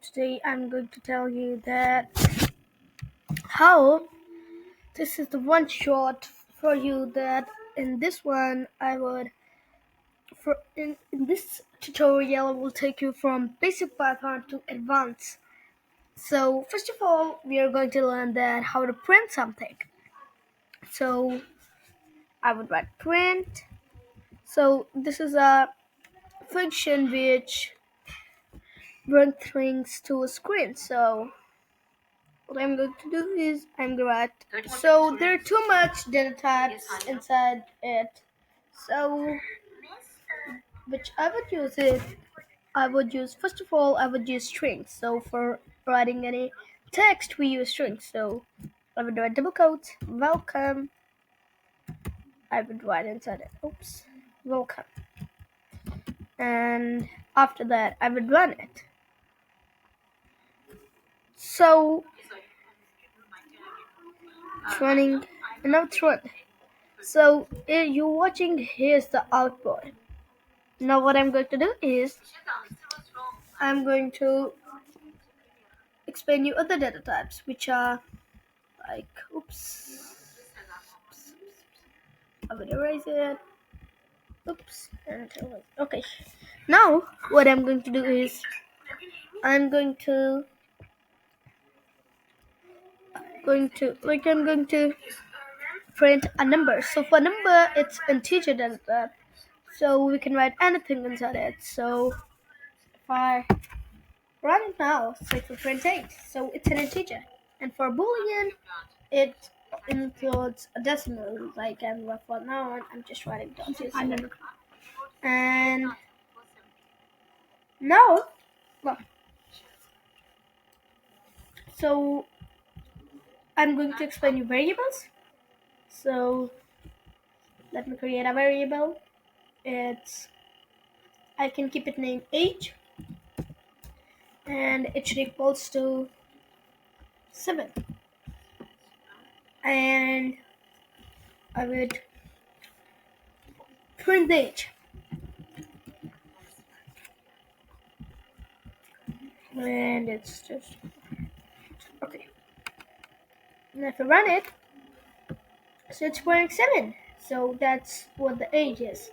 today I'm going to tell you that how this is the one shot for you that in this one I would in this tutorial I will take you from basic Python to advanced. So first of all we are going to learn that how to print something. So I would write print. So this is a function which brings things to a screen. So what I'm going to do is I'm going to so there are too much data types inside it. So which I would use is I would use first of all I would use strings. So for writing any text we use strings. So I would write double quotes, welcome. I would write inside it. Oops. Welcome. And after that I would run it. So it's running and now it's run. So you're watching, here's the output. Now what I'm going to do is I'm going to explain you other data types which are like I will erase it. And okay. Now what I'm going to do is I'm going to print a number. So for number it's integer data type. So we can write anything inside it. So if I run it now, say for print 8, so it's an integer. And for boolean it includes a decimal, like for now I'm just writing dot .0. And now, well, so I'm going to explain you variables. So let me create a variable. It's I can keep it named age, and it should equals to 7. And I would print the age. And it's just okay. And if I run it, so it's printing 7. So that's what the age is.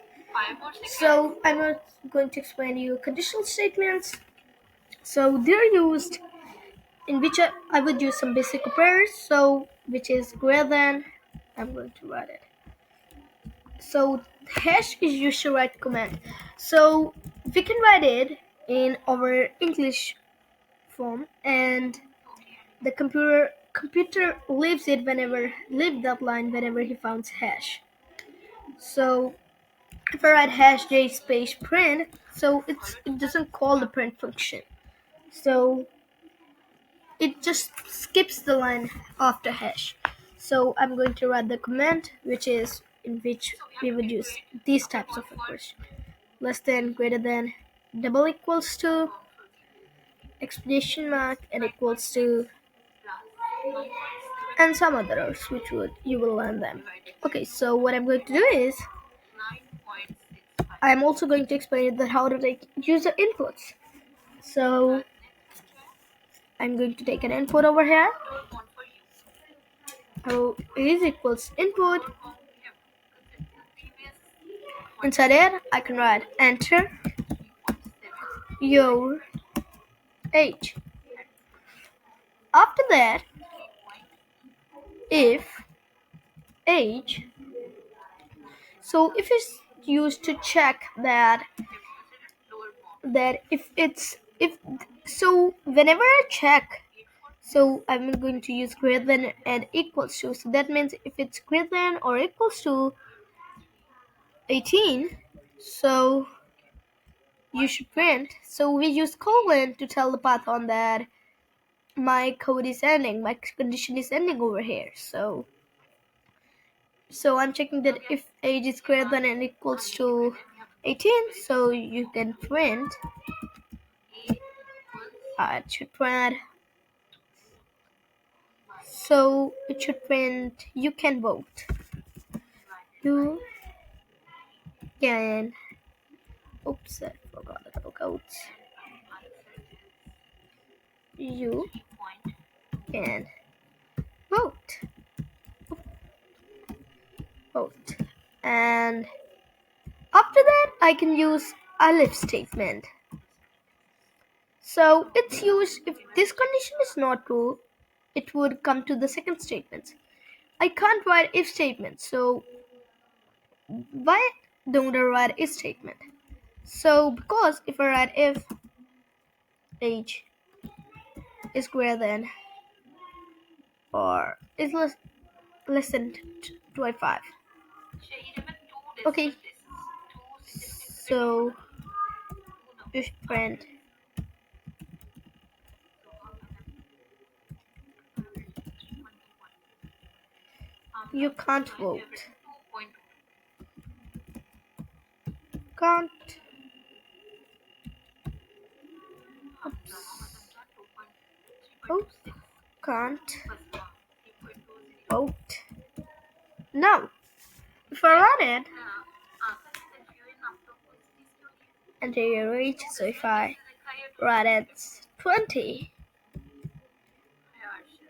So I'm not going to explain you conditional statements. So they're used in which I would use some basic operators. So which is greater than. I'm going to write it. So hash is used to write command. So we can write it in our English form, and the computer leave that line whenever he finds hash. So if I write hash j space print, so it doesn't call the print function. So it just skips the line after hash. So I'm going to write the command which is in which we would use these types of expression. Less than, greater than, double equals to, exclamation mark, and equals to, and some others which you will learn them. Okay, so what I'm going to do is I'm also going to explain that how to take user inputs. So I'm going to take an input over here. Oh, is equals input. Inside it, I can write enter your age. After that, if age, so if it's used to check that if so whenever I check, so I'm going to use greater than and equals to. So that means if it's greater than or equals to 18, so you should print. So we use colon to tell the Python that my code is ending, my condition is ending over here. So I'm checking that if age is greater than and equals to 18, so you can print. It should print. So it should print. You can vote. You can. Oops, I forgot the double quotes. you can vote. Vote. And after that, I can use if statement. So it's used if this condition is not true, it would come to the second statement. I can't write if statement, so why don't I write if statement? So because if I write if age is greater than or is less than 25. Okay, so if print you can't vote. Can't vote. Can't vote. Now, if I run it, enter your age. So if I run it 20,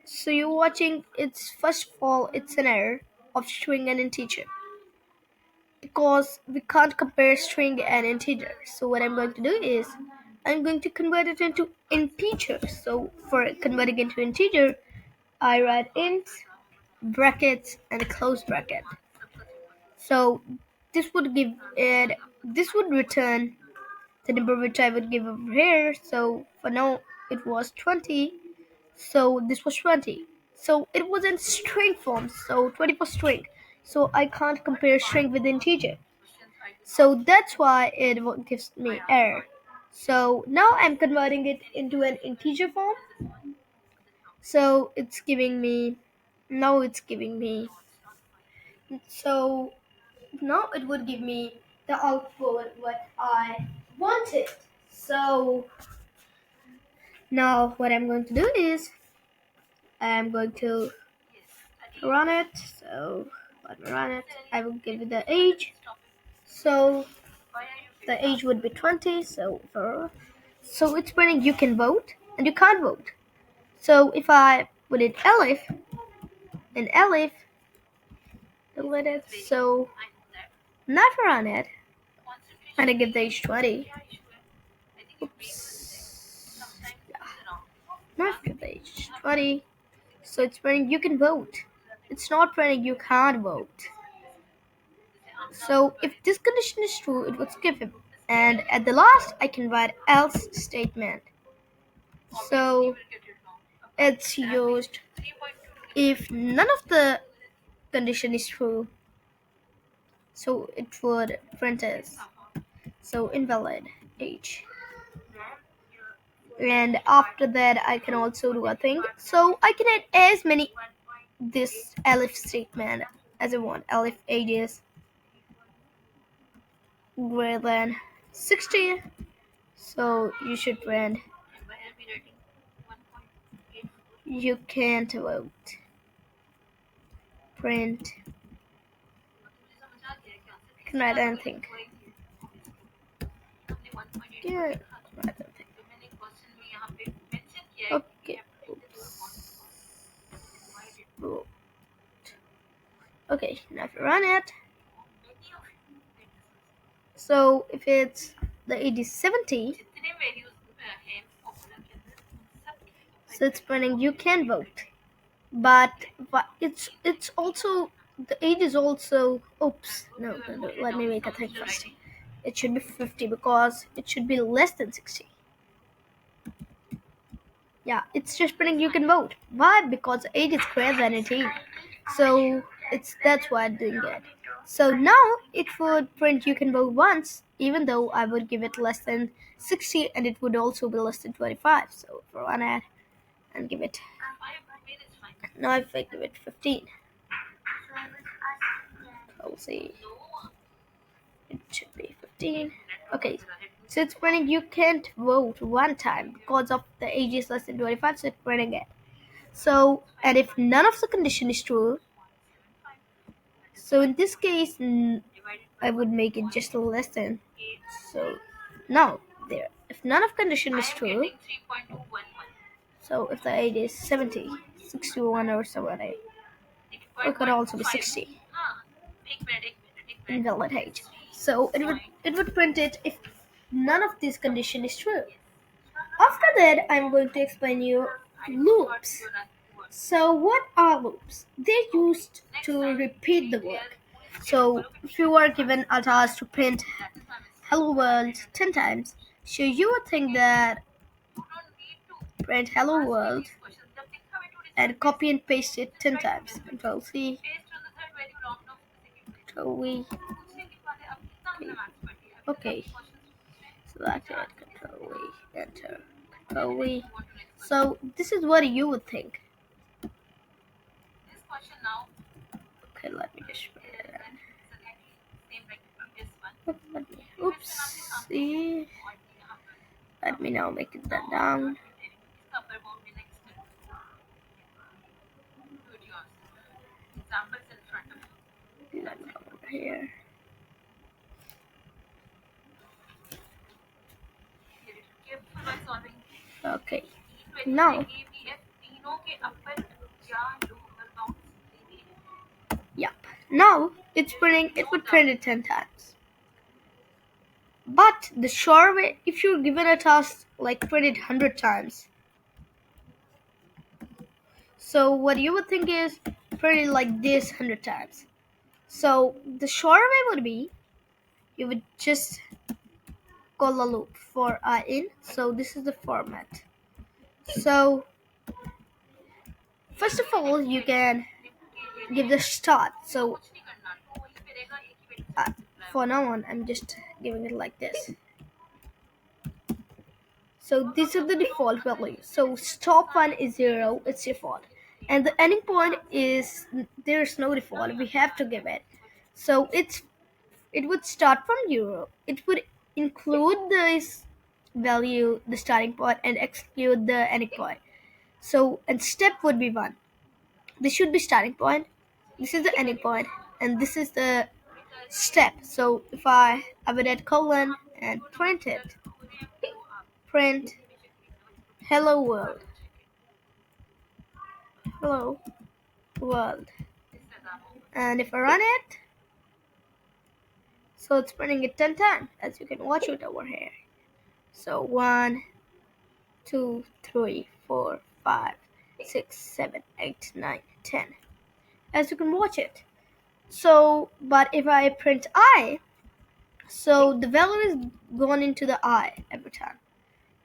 so you're watching. It's first of all, it's an error of string and integer because we can't compare string and integer. So what I'm going to do is I'm going to convert it into integer. So for converting into integer, I write int brackets and a close bracket. So this would give it. This would return the number which I would give over here. So for now it was 20. So this was 20. So it was in string form. So 20 was string. So I can't compare string with integer. So that's why it gives me error. So now I'm converting it into an integer form. So it's giving me, now it's giving me, so now it would give me the output what I wanted. So now what I'm going to do is I'm going to run it. So let me run it. I will give it the age. So the age would be 20. So it's printing you can vote and you can't vote. So if I put it elif and elif, let it. So now if I run it and I give the age 20. Oops. Now I give the age 20. So it's printing you can vote. It's not printing you can't vote. So if this condition is true, it would skip him. And at the last, I can write else statement. So it's used if none of the condition is true. So it would print as so invalid age. And after that, I can also do a thing. So I can add as many this elif statement as I want. Elif ages greater than 60. So you should print you can't vote. Print. I can write anything. Yeah, write anything. Okay. Oops. Vote. Okay, now if you run it. So if it's the age is 70, so it's printing you can vote. But it's also the age is also oops no, let me make a thing first. It should be 50 because it should be less than 60. Yeah, it's just printing you can vote. Why? Because age is greater than 18. So that's why I didn't get. So now it would print you can vote once, even though I would give it less than 60 and it would also be less than 25. So for one ad and give it. Now if I give it 15. I'll see. It should be 15. Okay. So it's printing you can't vote one time because of the age is less than 25, so it's printing it. So, and if none of the condition is true, so in this case, I would make it just less than. So, now, there. If none of condition is true, So if the age is 70, 61 or 70, it could also be 60 invalid age. So it would print it if none of these condition is true. After that, I'm going to explain you loops. So what are loops? They're used to repeat the word. So if you were given a task to print hello world 10 times, so you would think that print hello world and copy and paste it 10 times. Control C, Control V, okay, select it, Control V, enter, Control V. So this is what you would think. Okay, let me just put it in. Oops, see. Let me now make it that down. Let me come over here. Okay. Now, yep. Now it's printing. It would print it 10 times. But the sure way, if you're given a task like print it 100 times, so what you would think is print it like this 100 times. So the sure way would be you would just call a loop for I in. So this is the format. So first of all, you can give the start. So uh, for now on, I'm just giving it like this. So these are the default values. So stop one is 0, it's default. And the ending point is there's no default. We have to give it. So it would start from 0. It would include this value, the starting point, and exclude the ending point. So and step would be 1. This should be starting point. This is the ending point, and this is the step. So if I would add colon and print it, print hello world. Hello world. And if I run it, so it's printing it 10 times, as you can watch it over here. So 1, 2, 3, 4, 5, 6, 7, 8, 9, 10. As you can watch it. So, but if I print I, so the value is gone into the I every time.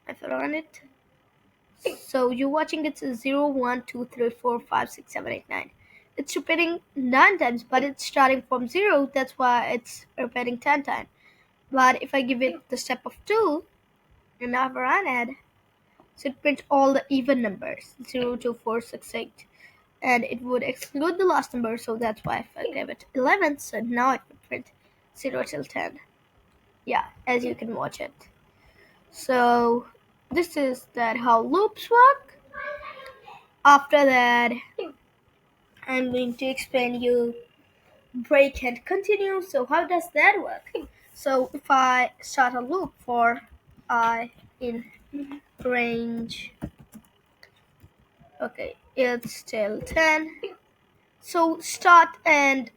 If I run it, so you're watching it's 0, 1, 2, 3, 4, 5, 6, 7, 8, 9. It's repeating 9 times, but it's starting from 0. That's why it's repeating 10 times. But if I give it the step of 2 and I run it, so it prints all the even numbers 0, 2, 4, 6, 8. And it would exclude the last number, so that's why if I gave it 11, so now it would print 0 till 10. Yeah, as you can watch it. So this is that how loops work. After that, I'm going to explain you break and continue. So how does that work? So if I start a loop for I in range, okay, it's still 10. So start and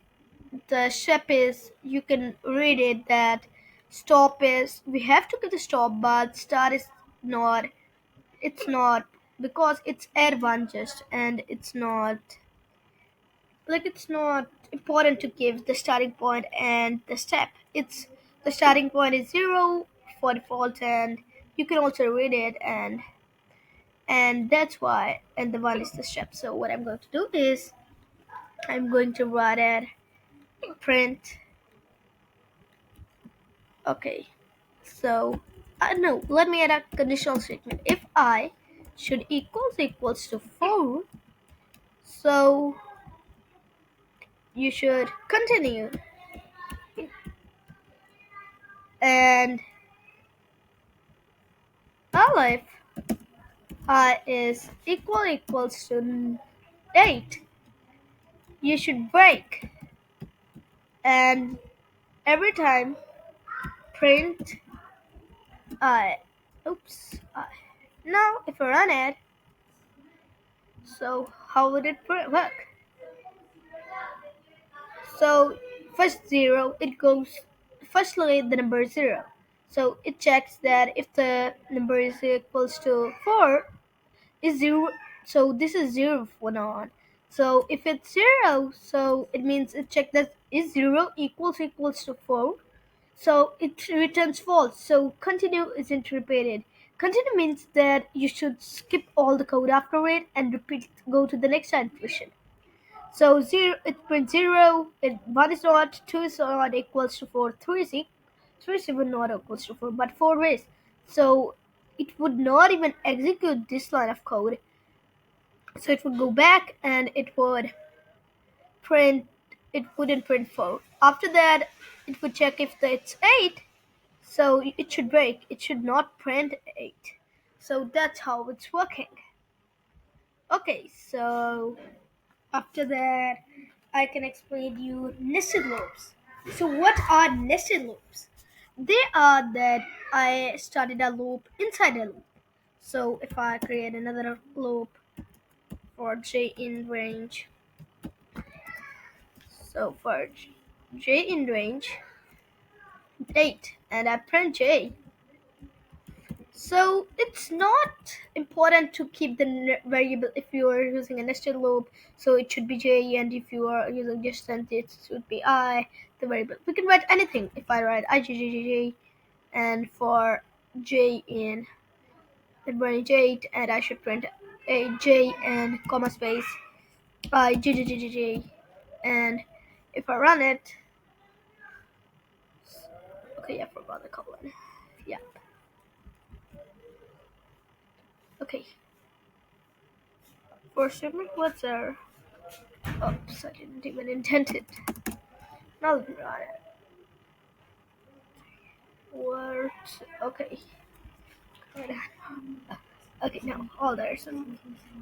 the step is, you can read it that stop is, we have to get the stop, but start is not, it's not, because it's add one just, and it's not like it's not important to give the starting point and the step. It's the starting point is 0 for default, and you can also read it, and that's why, and the one is the step. So what I'm going to do is I'm going to write it print. Okay, so no, let me add a conditional statement. If I should equals to 4, so you should continue, and if I is equals to 8, you should break, and every time print I. Oops. I. Now if I run it, So how would it work? So first zero, it goes firstly the number is zero. So it checks that if the number is equals to four, is zero. So this is zero for now on. So if it's zero, so it means it checks that is zero equals to four. So it returns false. So continue isn't repeated. Continue means that you should skip all the code after it and repeat. Go to the next iteration. So zero, it prints zero. One is not, two is not equals to four. Three is even not equals to four, but four is. So it would not even execute this line of code. So it would go back and it would print. It wouldn't print four. After that, it would check if it's eight. So it should break. It should not print eight. So that's how it's working. Okay, so after that, I can explain you nested loops. So what are nested loops? They are that I started a loop inside a loop. So if I create another loop for j in range, so for j in range 8 and I print j. So it's not important to keep the variable if you are using a nested loop. So it should be j, and if you are using distance, it should be I. The variable we can write anything. If I write ijjj, and for j in range 8, and I should print a j and comma space ijjjj, and if I run it, okay, I forgot the colon. Yeah, okay. For assuming what's there. Oops, I didn't even intend it. Now let me run it. What? Okay. Okay, now all there.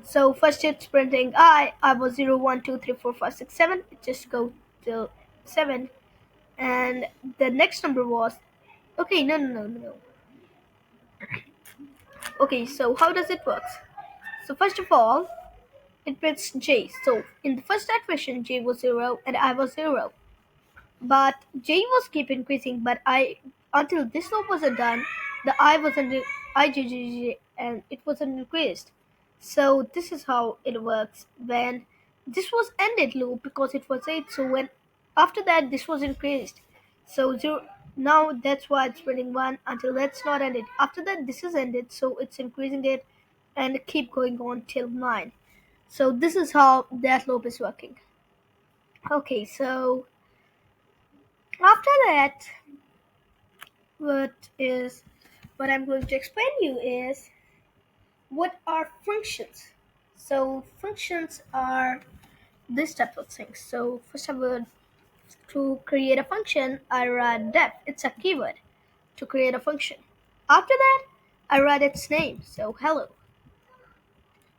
So first it's printing I was 0, 1, 2, 3, 4, 5, 6, 7. It just go till 7. And the next number was, okay, no. Okay, so how does it work? So first of all, it prints J. So in the first iteration, J was 0 and I was 0. But j was keep increasing, but I until this loop wasn't done, the I wasn't ijjj and it wasn't increased. So this is how it works when this was ended loop because it was 8. So when after that this was increased. So 0 now that's why it's printing 1 until that's not ended. After that this is ended, so it's increasing it and keep going on till 9. So this is how that loop is working. Okay, so after that, what is what I'm going to explain you is what are functions. So functions are this type of things. So first of all, to create a function, I write def. It's a keyword to create a function. After that, I write its name. So hello.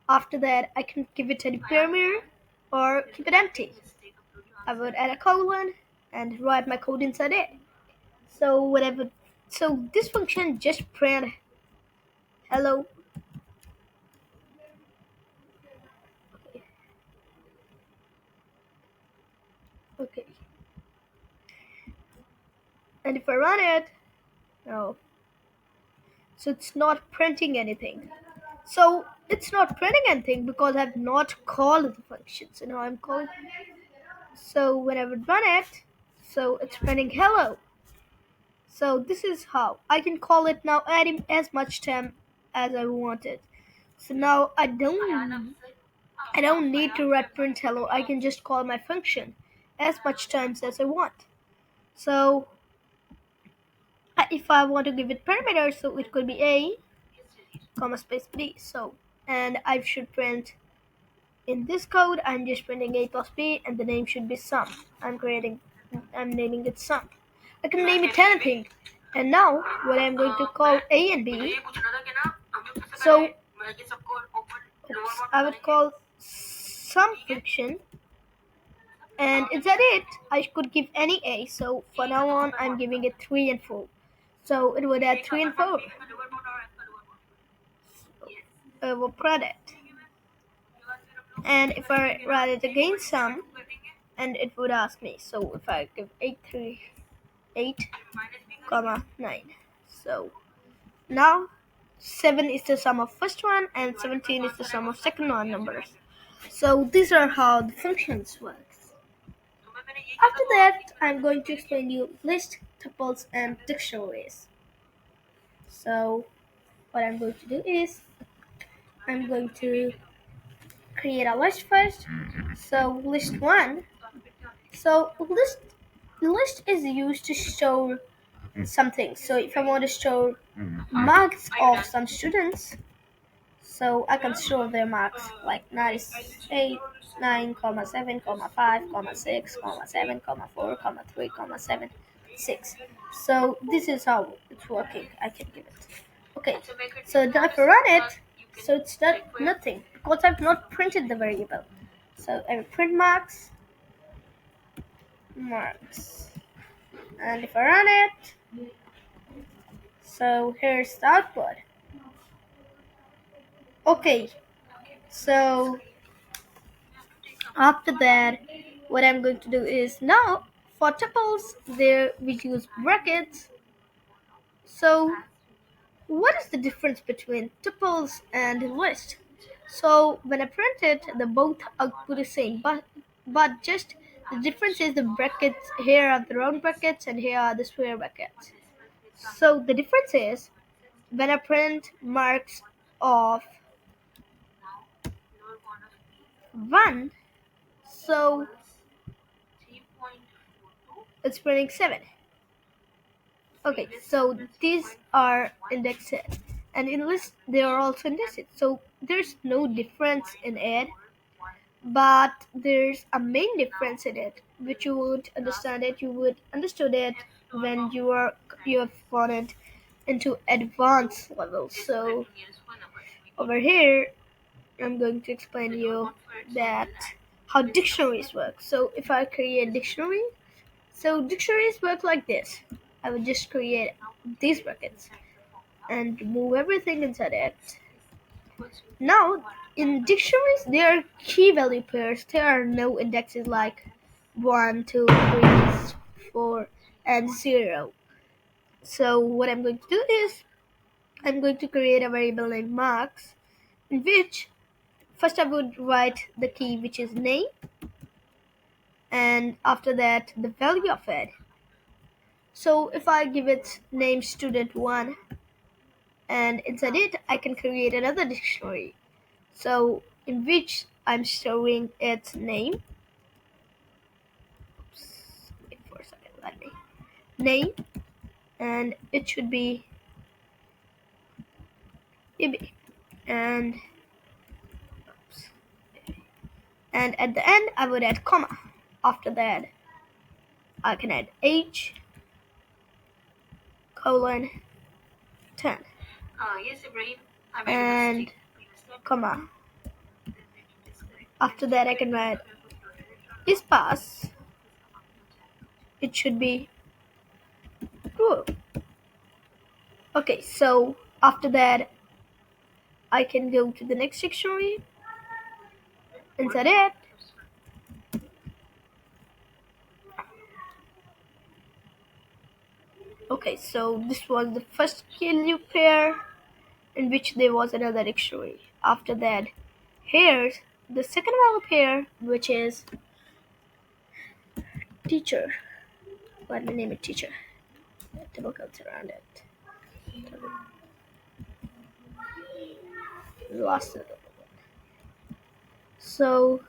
After that, I can give it a parameter or keep it empty. I would add a colon and write my code inside it. So whatever. So this function just print hello. Okay. And if I run it, no. So it's not printing anything. So it's not printing anything because I've not called the function. So now I'm calling. So when I would run it, so it's printing hello. So this is how I can call it now, adding as much time as I wanted. So now I don't need to write print hello. I can just call my function as much times as I want. So if I want to give it parameters, so it could be a comma space b. So and I should print in this code. I'm just printing a plus b, and the name should be sum. I'm naming it sum. I can name it anything. And now what I'm going to call a and b. So I would call sum function, and inside it I could give any a. So for now on I'm giving it 3 and 4. So it would add 3 and 4. We'll print it. And if I run it again some, and it would ask me. So if I give 8 comma 9. So now 7 is the sum of first one and 17 is the sum of second one numbers. So these are how the functions works. After that, I'm going to explain you list, tuples, and dictionaries. So what I'm going to do is I'm going to create a list first. So list one. So list is used to store something. So if I want to store marks of some students, so I can store their marks like 98, 9, 7, 5, 6, 7, 4, 3, 7, 6. So this is how it's working. I can give it. Okay, so now if I run it, so it's done nothing because I've not printed the variable. So I will print marks, and if I run it, so here's the output. Okay, so after that, what I'm going to do is now for tuples, there we use brackets. So what is the difference between tuples and list? So when I print it, the both output is same, but just the difference is the brackets. Here are the round brackets and here are the square brackets. So the difference is when I print marks of 1, so it's printing 7. Okay, so these are indexed and in list they are also indexed. So there's no difference in it, but there's a main difference in it, which you would understand it. You would understood it when you have gone it into advanced level. So over here, I'm going to explain you that how dictionaries work. So if I create a dictionary, so dictionaries work like this. I would just create these brackets and move everything inside it. Now, in dictionaries, there are key value pairs. There are no indexes like 1, 2, 3, 4, and 0. So what I'm going to do is I'm going to create a variable named marks in which first I would write the key which is name, and after that the value of it. So if I give it name student1, and inside it I can create another dictionary, so in which I'm storing its name. Wait for a second, let me name, and it should be IB, and at the end I would add comma. After that I can add age colon 10 and comma. After that I can write is pass, it should be true. Okay, so after that I can go to the next dictionary. Inside it okay, so this was the first value pair in which there was another dictionary. After that, here's the second value pair, which is teacher. Let me name it teacher. Double quotes around it. Lost it. So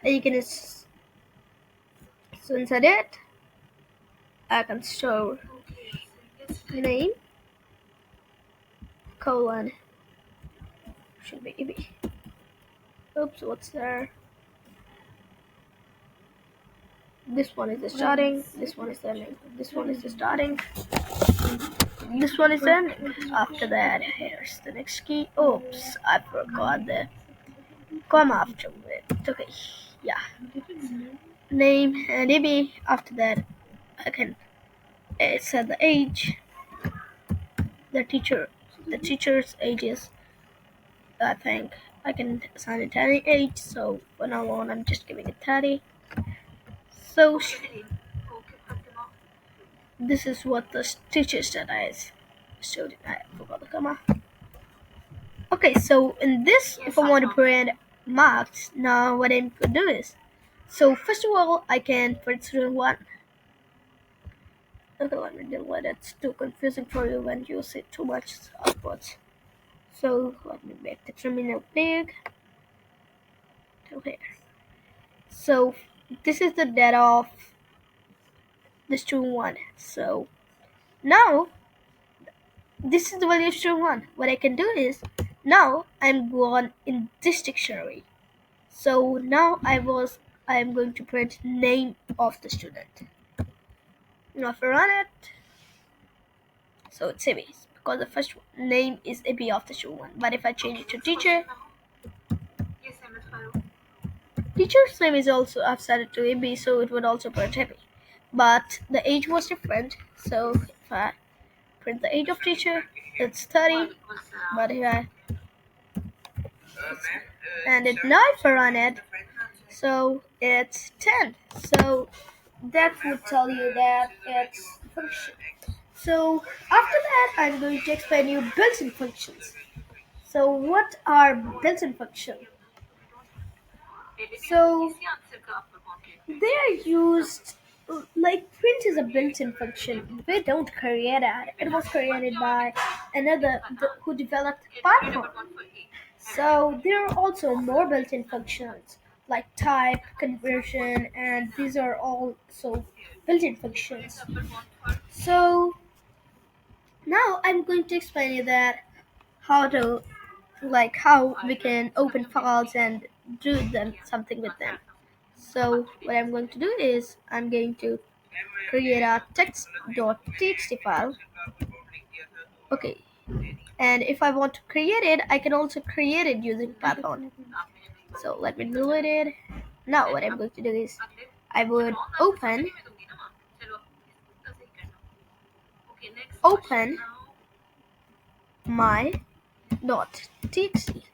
you can so inside it, I can store name colon should be EB. Oops, what's there? This one is the starting, this one is the ending, this one is the starting, this one is the ending. After that, here's the next key. Oops, I forgot the comma after it. Okay, yeah. Name and EB. After that, I can set the age, the teacher's age is, I think, I can assign it any age. So for now on, I'm just giving it 30. So this is what the teacher said as student. I forgot the comma. Okay, so in this, if I want to print marks, now what I'm going to do is, so first of all, I can put student 1. Okay, let me delete it. It's too confusing for you when you see too much outputs. So let me make the terminal big to here. So this is the data of the student 1. So now this is the value of student 1. What I can do is, now I'm going in this dictionary. So now I am going to print name of the student. Now if I run it, so it's Ibi because the first name is Ibi of the student 1. But if I change it to teacher, teacher's name is also, I've set it to Ibi, so it would also print Ibi. But the age was different, so if I print the age of teacher, it's 30. But if I and it now if I run it, so it's 10. So that would tell you that it's function. So after that, I'm going to explain you built-in functions. So what are built-in functions? So they are used like print is a built-in function. We don't create it. It was created by another who developed Python. So there are also more built-in functions like type, conversion, and these are also built-in functions. So now I'm going to explain you that how to how we can open files and do them something with them. So what I'm going to do is I'm going to create a text.txt file. Okay, and if I want to create it, I can also create it using Python. So let me delete it. Now what I'm going to do is I would open my .txt.